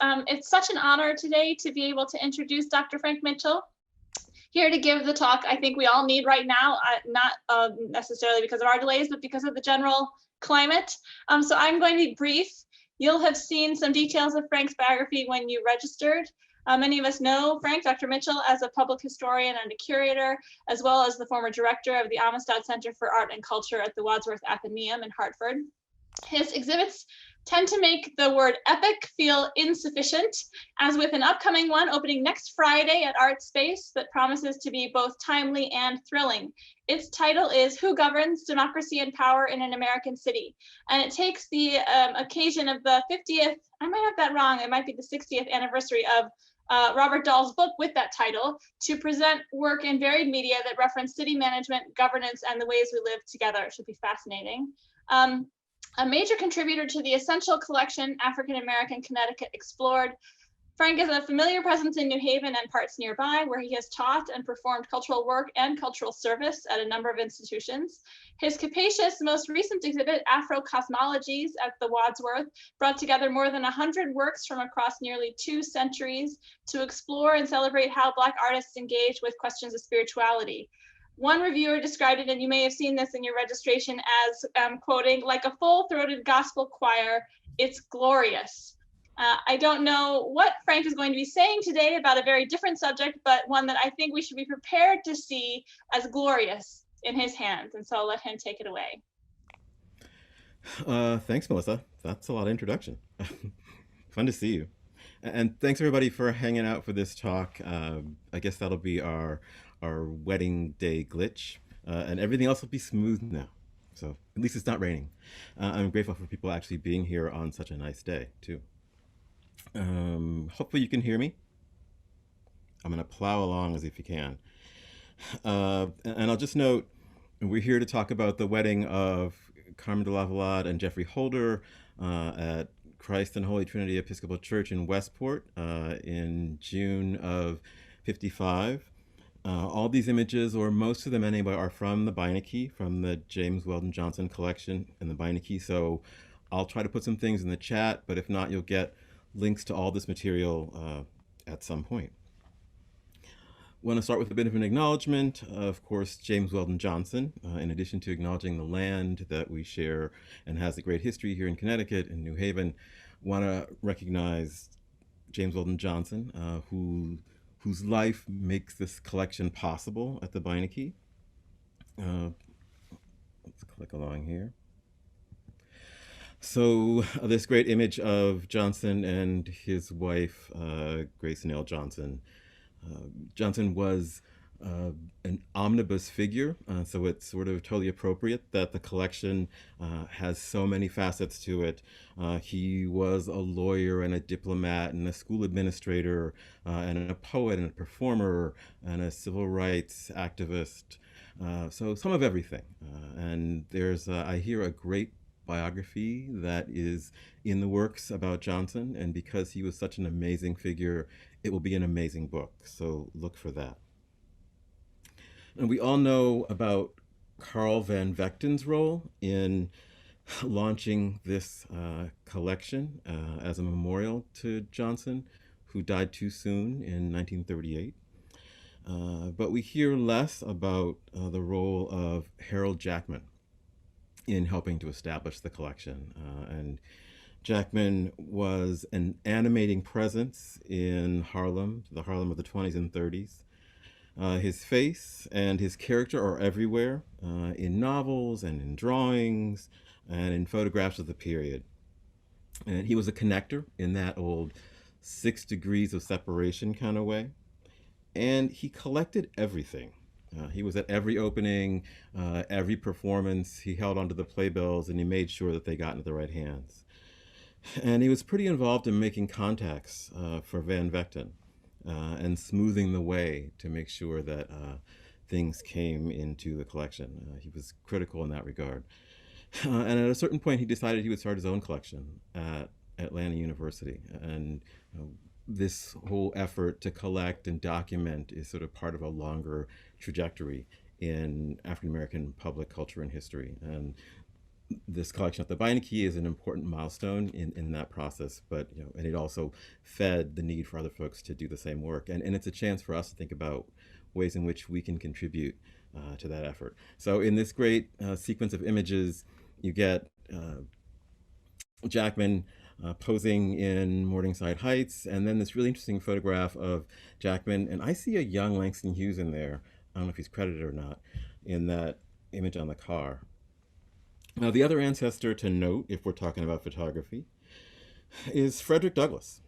It's such an honor today to be able to introduce Dr. Frank Mitchell here to give the talk I think we all need right now, not necessarily because of our delays, but because of the general climate. So I'm going to be brief. You'll have seen some details of Frank's biography when you registered. Many of us know Frank, Dr. Mitchell, as a public historian and a curator, as well as the former director of the Amistad Center for Art and Culture at the Wadsworth Atheneum in Hartford. His exhibits tend to make the word epic feel insufficient, as with an upcoming one opening next Friday at Artspace that promises to be both timely and thrilling. Its title is Who Governs Democracy and Power in an American City? And it takes the occasion of the 50th, I might have that wrong, it might be the 60th anniversary of Robert Dahl's book with that title to present work in varied media that reference city management, governance, and the ways we live together. It should be fascinating. A major contributor to the essential collection, American Connecticut Explored, Frank is a familiar presence in New Haven and parts nearby, where he has taught and performed cultural work and cultural service at a number of institutions. His capacious, most recent exhibit, Afrocosmologies at the Wadsworth, brought together more than 100 works from across nearly 2 centuries to explore and celebrate how Black artists engage with questions of spirituality. One reviewer described it, and you may have seen this in your registration, as quoting, like a full-throated gospel choir, it's glorious. I don't know what Frank is going to be saying today about a very different subject, but one that I think we should be prepared to see as glorious in his hands. And so I'll let him take it away. Thanks, Melissa. That's a lot of introduction. Fun to see you. And thanks everybody for hanging out for this talk. I guess that'll be our wedding day glitch, and everything else will be smooth now. So at least it's not raining. I'm grateful for people actually being here on such a nice day too. Hopefully you can hear me. I'm gonna plow along as if you can. And I'll just note, we're here to talk about the wedding of Carmen de Lavallade and Geoffrey Holder at Christ and Holy Trinity Episcopal Church in Westport in June of '55. All these images, or most of them anyway, are from the Beinecke, from the James Weldon Johnson collection in the Beinecke. So I'll try to put some things in the chat, but if not, you'll get links to all this material at some point. Want to start with a bit of an acknowledgement. Of course, James Weldon Johnson, in addition to acknowledging the land that we share and has a great history here in Connecticut and New Haven, want to recognize James Weldon Johnson, whose life makes this collection possible at the Beinecke. Let's click along here. So this great image of Johnson and his wife, Grace Nail Johnson. Johnson was an omnibus figure, so it's sort of totally appropriate that the collection has so many facets to it. He was a lawyer and a diplomat and a school administrator and a poet and a performer and a civil rights activist. So some of everything. And there's, I hear, a great biography that is in the works about Johnson, and because he was such an amazing figure, it will be an amazing book, so look for that. And we all know about Carl van Vechten's role in launching this collection as a memorial to Johnson, who died too soon in 1938. But we hear less about the role of Harold Jackman in helping to establish the collection. And Jackman was an animating presence in Harlem, the Harlem of the 20s and 30s. His face and his character are everywhere, in novels and in drawings and in photographs of the period. And he was a connector in that old 6 degrees of separation kind of way. And he collected everything. He was at every opening, every performance. He held onto the playbills and he made sure that they got into the right hands. And he was pretty involved in making contacts for Van Vechten and smoothing the way to make sure that things came into the collection. He was critical in that regard. And at a certain point, he decided he would start his own collection at Atlanta University. And this whole effort to collect and document is sort of part of a longer trajectory in African American public culture and history. And this collection at the Beinecke is an important milestone in that process, but and it also fed the need for other folks to do the same work, and it's a chance for us to think about ways in which we can contribute to that effort. So in this great sequence of images, you get Jackman posing in Morningside Heights, and then this really interesting photograph of Jackman, and I see a young Langston Hughes in there. I don't know if he's credited or not in that image on the car. Now, the other ancestor to note, if we're talking about photography, is Frederick Douglass.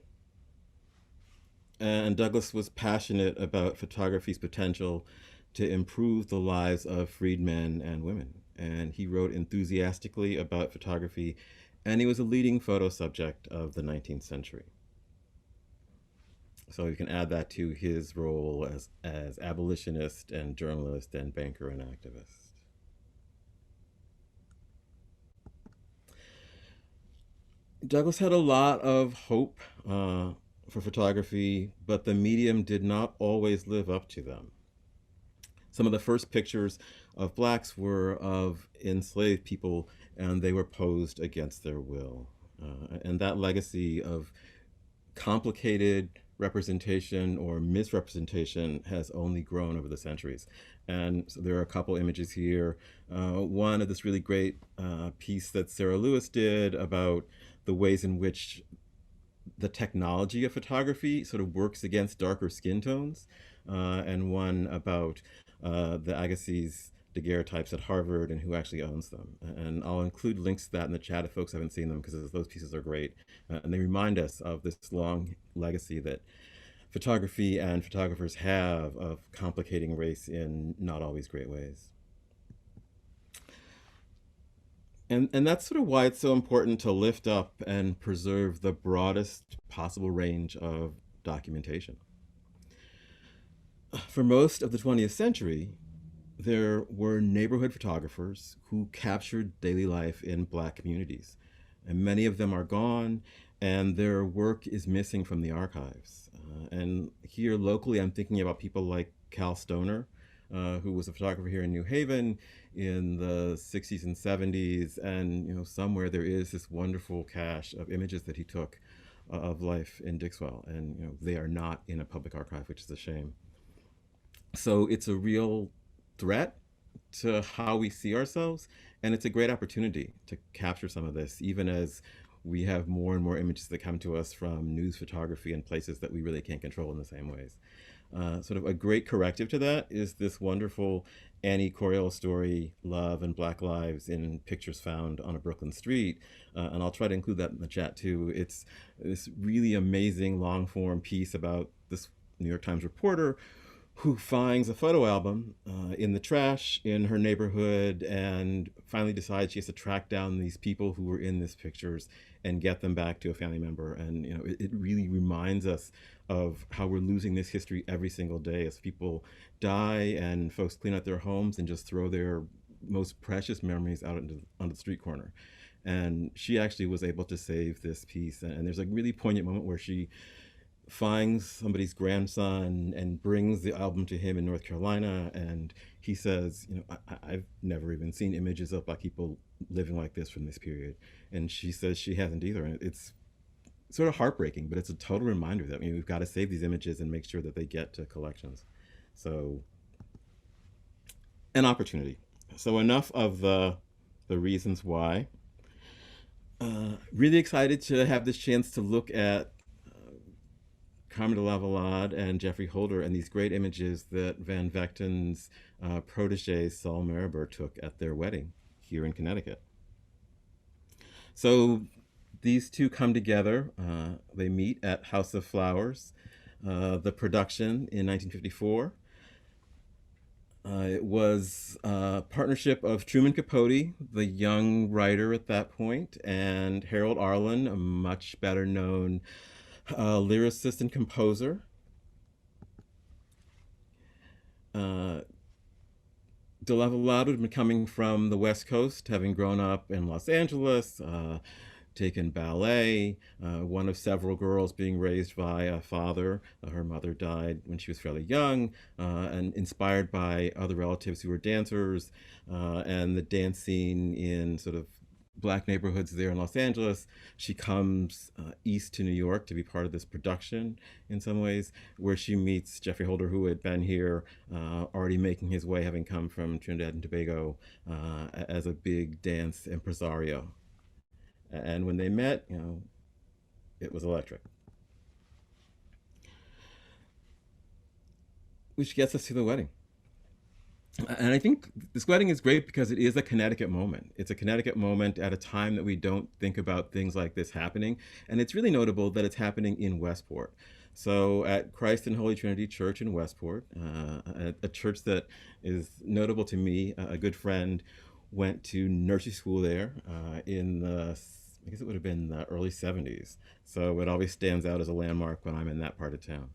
And Douglass was passionate about photography's potential to improve the lives of freed men and women. And he wrote enthusiastically about photography, and he was a leading photo subject of the 19th century. So you can add that to his role as abolitionist and journalist and banker and activist. Douglass had a lot of hope for photography, but the medium did not always live up to them. Some of the first pictures of blacks were of enslaved people, and they were posed against their will. And that legacy of complicated representation or misrepresentation has only grown over the centuries. And so there are a couple images here. One of this really great piece that Sarah Lewis did about the ways in which the technology of photography sort of works against darker skin tones, and one about the Agassiz daguerreotypes at Harvard and who actually owns them. And I'll include links to that in the chat if folks haven't seen them, because those pieces are great. And they remind us of this long legacy that photography and photographers have of complicating race in not always great ways. And that's sort of why it's so important to lift up and preserve the broadest possible range of documentation. For most of the 20th century, there were neighborhood photographers who captured daily life in Black communities. And many of them are gone, and their work is missing from the archives. And here locally, I'm thinking about people like Cal Stoner, who was a photographer here in New Haven in the 60s and 70s. And somewhere there is this wonderful cache of images that he took of life in Dixwell. And they are not in a public archive, which is a shame. So it's a real threat to how we see ourselves, and it's a great opportunity to capture some of this, even as we have more and more images that come to us from news photography and places that we really can't control in the same ways. Sort of a great corrective to that is this wonderful Annie Coriel story, Love and Black Lives in Pictures Found on a Brooklyn Street. And I'll try to include that in the chat too. It's this really amazing long form piece about this New York Times reporter who finds a photo album in the trash in her neighborhood and finally decides she has to track down these people who were in these pictures and get them back to a family member. And it really reminds us of how we're losing this history every single day as people die and folks clean out their homes and just throw their most precious memories out on the street corner. And she actually was able to save this piece. And there's a really poignant moment where she finds somebody's grandson and brings the album to him in North Carolina, and he says, I've never even seen images of Black people living like this from this period. And she says she hasn't either. And it's sort of heartbreaking, but it's a total reminder that we've got to save these images and make sure that they get to collections. So an opportunity. So enough of the reasons why. Really excited to have this chance to look at Carmen de Lavallade and Geoffrey Holder and these great images that Van Vechten's protege Saul Mariber took at their wedding here in Connecticut. So these two come together. They meet at House of Flowers, the production in 1954. It was a partnership of Truman Capote, the young writer at that point, and Harold Arlen, a much better known lyricist and composer. De Lavallade had been coming from the West Coast, having grown up in Los Angeles, taken ballet, one of several girls being raised by a father. Her mother died when she was fairly young, and inspired by other relatives who were dancers, and the dance scene in sort of Black neighborhoods there in Los Angeles. She comes east to New York to be part of this production in some ways, where she meets Geoffrey Holder, who had been here already making his way, having come from Trinidad and Tobago as a big dance impresario. And when they met, it was electric. Which gets us to the wedding. And I think this wedding is great because it is a Connecticut moment. It's a Connecticut moment at a time that we don't think about things like this happening. And it's really notable that it's happening in Westport. So at Christ and Holy Trinity Church in Westport, a church that is notable to me, a good friend went to nursery school there in the, I guess it would have been the early 70s. So it always stands out as a landmark when I'm in that part of town.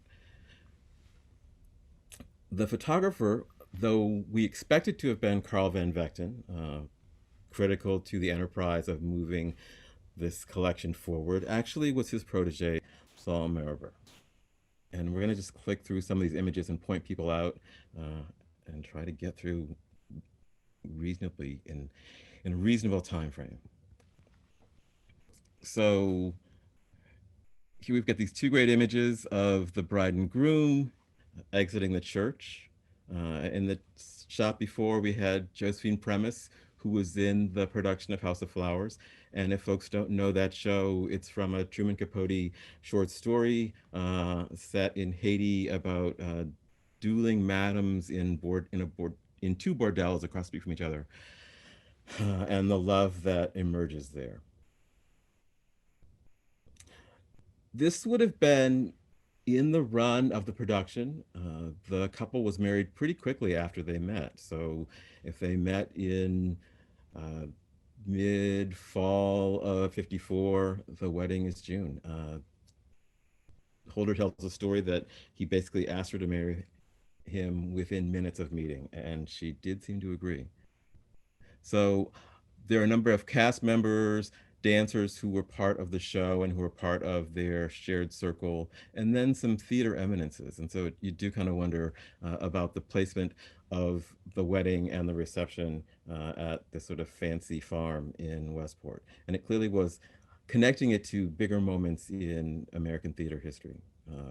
The photographer, though we expected to have been Carl van Vechten, critical to the enterprise of moving this collection forward, actually was his protege, Saul Mariber. And we're going to just click through some of these images and point people out and try to get through reasonably in a reasonable time frame. So here we've got these two great images of the bride and groom exiting the church. In the shot before, we had Josephine Premis, who was in the production of House of Flowers. And if folks don't know that show, it's from a Truman Capote short story set in Haiti about dueling madams in two bordels across the street from each other, and the love that emerges there. This would have been in the run of the production. The couple was married pretty quickly after they met. So if they met in mid-fall of '54, the wedding is June. Holder tells a story that he basically asked her to marry him within minutes of meeting, and she did seem to agree. So there are a number of cast members, dancers who were part of the show and who were part of their shared circle, and then some theater eminences. And so you do kind of wonder about the placement of the wedding and the reception at this sort of fancy farm in Westport. And it clearly was connecting it to bigger moments in American theater history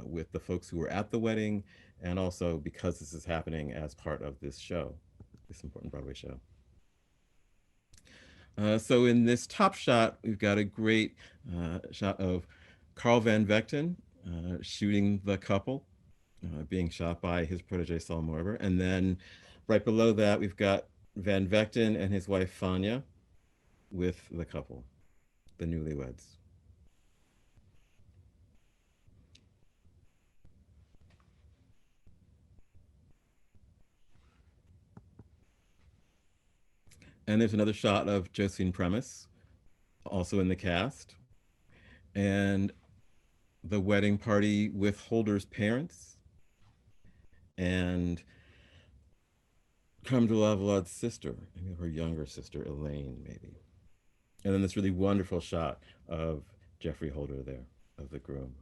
with the folks who were at the wedding, and also because this is happening as part of this show, this important Broadway show. So in this top shot, we've got a great shot of Carl van Vechten shooting the couple, being shot by his protege Saul Mariber. And then right below that, we've got Van Vechten and his wife Fania with the couple, the newlyweds. And there's another shot of Josephine Premis, also in the cast, and the wedding party with Holder's parents and Carmen de Lavallade's sister, maybe her younger sister, Elaine, maybe. And then this really wonderful shot of Geoffrey Holder there, of the groom.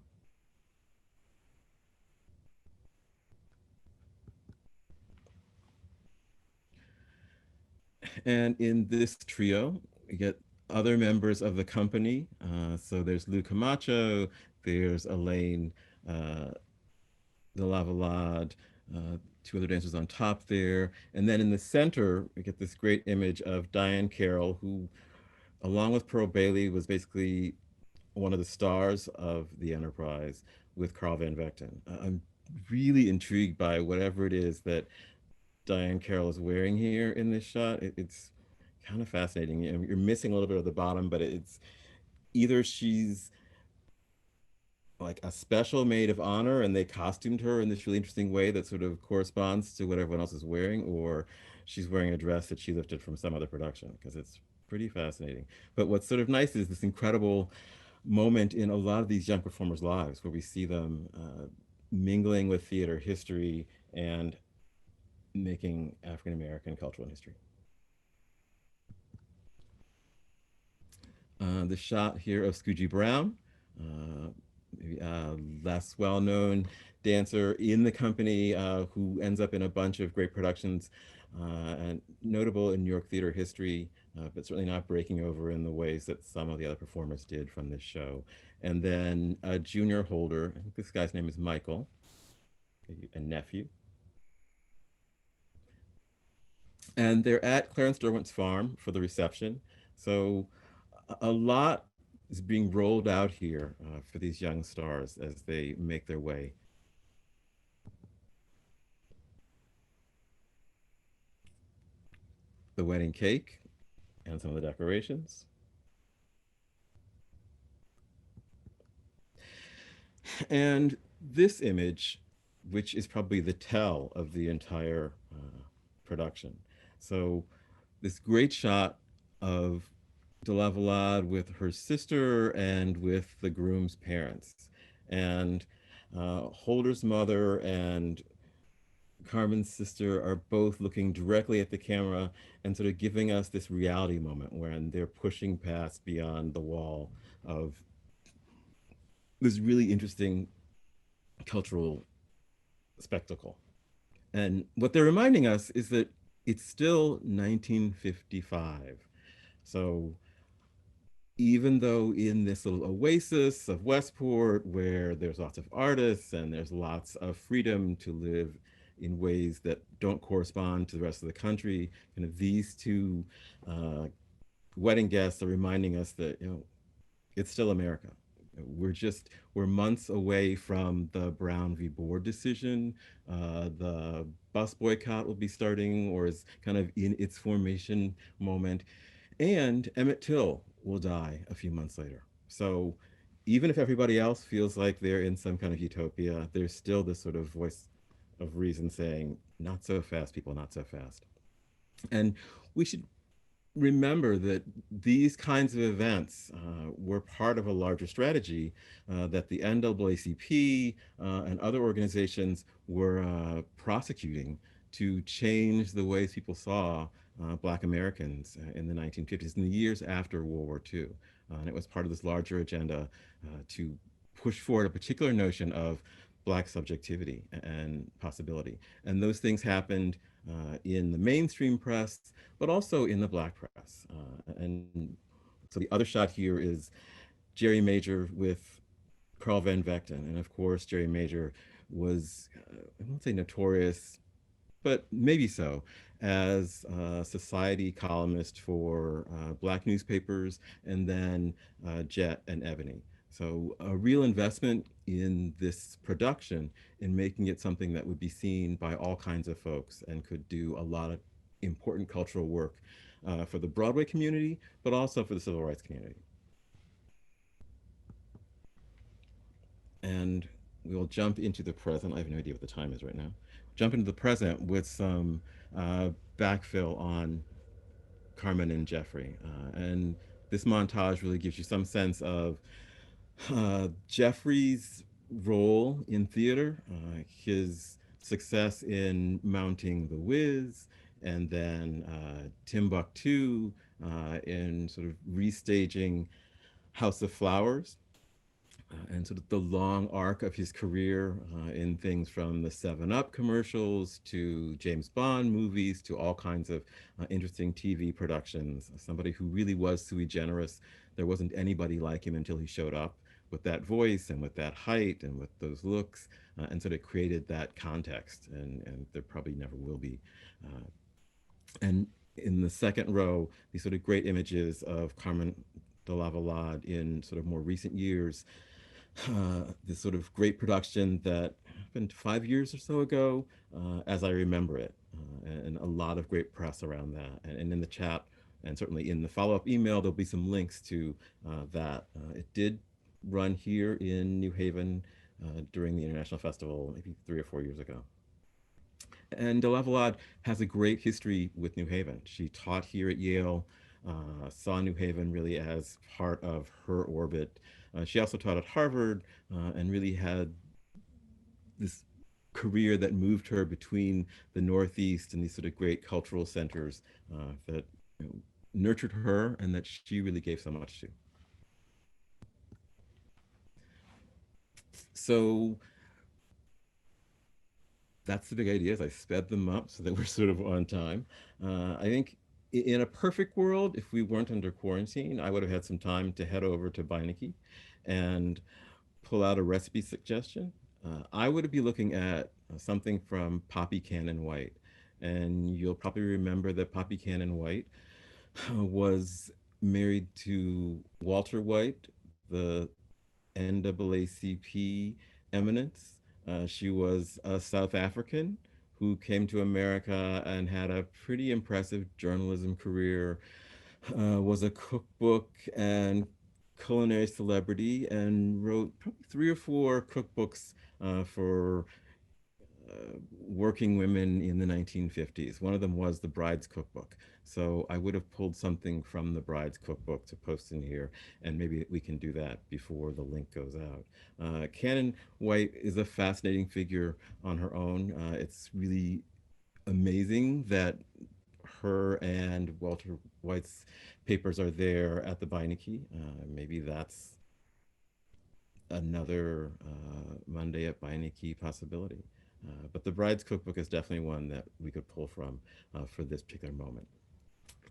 And in this trio, we get other members of the company. So there's Lou Camacho, there's Elaine de Lavallade, two other dancers on top there. And then in the center, we get this great image of Diane Carroll, who, along with Pearl Bailey, was basically one of the stars of the enterprise with Carl van Vechten. I'm really intrigued by whatever it is that Diane Carroll is wearing here in this shot. It's kind of fascinating. You're missing a little bit of the bottom, but it's either she's like a special maid of honor and they costumed her in this really interesting way that sort of corresponds to what everyone else is wearing, or she's wearing a dress that she lifted from some other production, because it's pretty fascinating. But what's sort of nice is this incredible moment in a lot of these young performers' lives where we see them mingling with theater history and making African-American cultural history. The shot here of Scoogie Brown, maybe a less well-known dancer in the company who ends up in a bunch of great productions and notable in New York theater history but certainly not breaking over in the ways that some of the other performers did from this show. And then a junior holder, I think this guy's name is Michael, a nephew. And they're at Clarence Derwent's farm for the reception. So a lot is being rolled out here for these young stars as they make their way. The wedding cake and some of the decorations. And this image, which is probably the tell of the entire production. So this great shot of de Lavallade with her sister and with the groom's parents. And Holder's mother and Carmen's sister are both looking directly at the camera and sort of giving us this reality moment when they're pushing past beyond the wall of this really interesting cultural spectacle. And what they're reminding us is that it's still 1955. So even though in this little oasis of Westport, where there's lots of artists and there's lots of freedom to live in ways that don't correspond to the rest of the country, kind of these two uh, wedding guests are reminding us that, it's still America. We're months away from the Brown v. Board decision. The bus boycott will be starting or is kind of in its formation moment. And Emmett Till will die a few months later. So even if everybody else feels like they're in some kind of utopia, there's still this sort of voice of reason saying, not so fast, people, not so fast. And we should remember that these kinds of events were part of a larger strategy that the NAACP and other organizations were prosecuting to change the ways people saw Black Americans in the 1950s, in the years after World War II. And it was part of this larger agenda to push forward a particular notion of Black subjectivity and possibility. And those things happened in the mainstream press, but also in the Black press. And so the other shot here is Jerry Major with Carl Van Vechten. And of course, Jerry Major was, I won't say notorious, but maybe so, as a society columnist for Black newspapers, and then Jet and Ebony. So a real investment in this production in making it something that would be seen by all kinds of folks and could do a lot of important cultural work for the Broadway community, but also for the civil rights community. And we'll jump into the present. I have no idea what the time is right now. Jump into the present with some backfill on Carmen and Geoffrey. And this montage really gives you some sense of Geoffrey's role in theater, his success in mounting The Wiz, and then Timbuktu in sort of restaging House of Flowers, and sort of the long arc of his career in things from the 7-Up commercials to James Bond movies to all kinds of interesting TV productions. Somebody who really was sui generis. There wasn't anybody like him until he showed up with that voice and with that height and with those looks, and sort of created that context. And there probably never will be. And in the second row, these sort of great images of Carmen de Lavallade in sort of more recent years, this sort of great production that happened 5 years or so ago, as I remember it, and a lot of great press around that. And in the chat, and certainly in the follow-up email, there'll be some links to that. It did run here in New Haven during the International Festival, maybe 3 or 4 years ago. And de Lavallade has a great history with New Haven. She taught here at Yale, saw New Haven really as part of her orbit. She also taught at Harvard and really had this career that moved her between the Northeast and these sort of great cultural centers that nurtured her and that she really gave so much to. So that's the big ideas. I sped them up so that we're sort of on time. I think In a perfect world, if we weren't under quarantine, I would have had some time to head over to Beinecke and pull out a recipe suggestion. I would be looking at something from Poppy Cannon White. And you'll probably remember that Poppy Cannon White was married to Walter White, the NAACP eminence. She was a South African who came to America and had a pretty impressive journalism career, was a cookbook and culinary celebrity, and wrote probably 3 or 4 cookbooks for working women in the 1950s. One of them was the Bride's Cookbook. So I would have pulled something from the Bride's Cookbook to post in here, and maybe we can do that before the link goes out. Cannon White is a fascinating figure on her own. It's really amazing that her and Walter White's papers are there at the Beinecke. Maybe that's another Monday at Beinecke possibility. But the Bride's Cookbook is definitely one that we could pull from for this particular moment.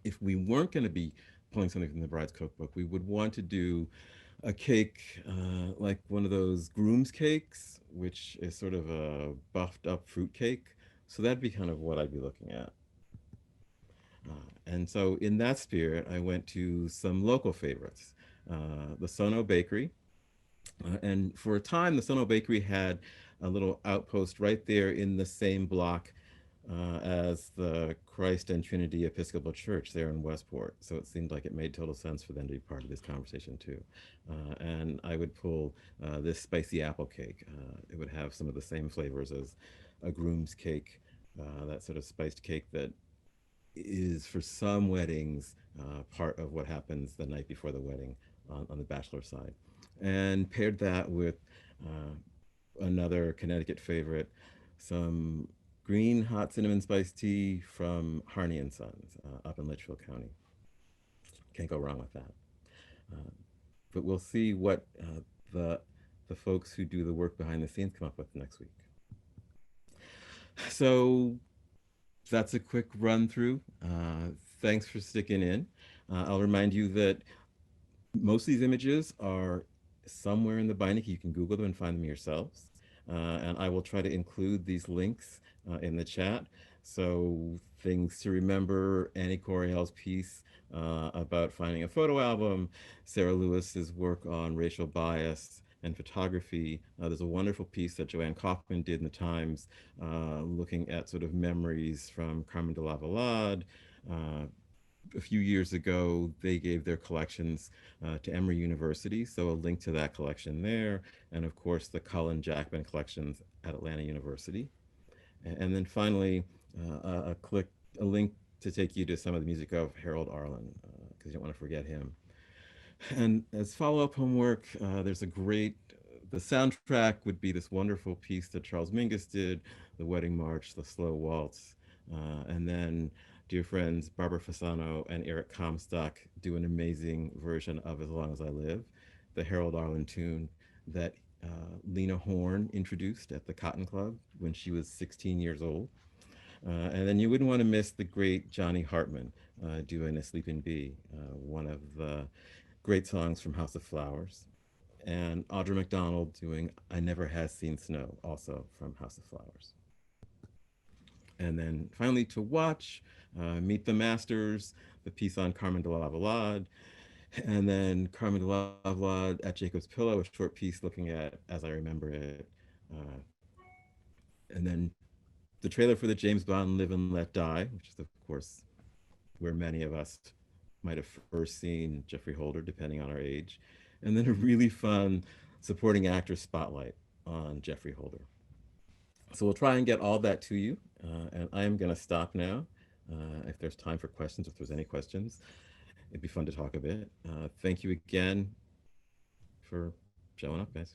If we weren't going to be pulling something from the Bride's Cookbook, we would want to do a cake like one of those groom's cakes, which is sort of a buffed up fruit cake. So that'd be kind of what I'd be looking at. And so in that spirit, I went to some local favorites. The Sono Bakery. And for a time, the Sono Bakery had a little outpost right there in the same block as the Christ and Trinity Episcopal Church there in Westport. So it seemed like it made total sense for them to be part of this conversation too. And I would pull this spicy apple cake. It would have some of the same flavors as a groom's cake, that sort of spiced cake that is for some weddings part of what happens the night before the wedding on the bachelor side. And paired that with another Connecticut favorite, some green hot cinnamon spiced tea from Harney and Sons up in Litchfield County. Can't go wrong with that. But we'll see what the folks who do the work behind the scenes come up with next week. So that's a quick run through. Thanks for sticking in. I'll remind you that most of these images are somewhere in the Beinecke. You can Google them and find them yourselves. And I will try to include these links in the chat. So things to remember: Annie Coriel's piece about finding a photo album, Sarah Lewis's work on racial bias and photography. There's a wonderful piece that Joanne Kaufman did in the Times looking at sort of memories from Carmen de Lavallade. A few years ago, they gave their collections to Emory University, so a link to that collection there, and of course the Cullen Jackman collections at Atlanta University. And then finally, a link to take you to some of the music of Harold Arlen, because you don't want to forget him. And as follow-up homework, there's the soundtrack would be this wonderful piece that Charles Mingus did, The Wedding March, The Slow Waltz, and then dear friends Barbara Fasano and Eric Comstock do an amazing version of As Long as I Live, the Harold Arlen tune that Lena Horne introduced at the Cotton Club when she was 16 years old. And then you wouldn't want to miss the great Johnny Hartman doing A Sleeping Bee, one of the great songs from House of Flowers. And Audra McDonald doing I Never Has Seen Snow, also from House of Flowers. And then finally to watch, Meet the Masters, the piece on Carmen de Lavallade, and then Carmen de Lavallade at Jacob's Pillow, a short piece looking at As I Remember It. And then the trailer for the James Bond Live and Let Die, which is of course where many of us might have first seen Geoffrey Holder, depending on our age. And then a really fun supporting actor spotlight on Geoffrey Holder. So we'll try and get all that to you. And I am going to stop now. If there's time for questions, if there's any questions, it'd be fun to talk a bit. Thank you again for showing up, guys.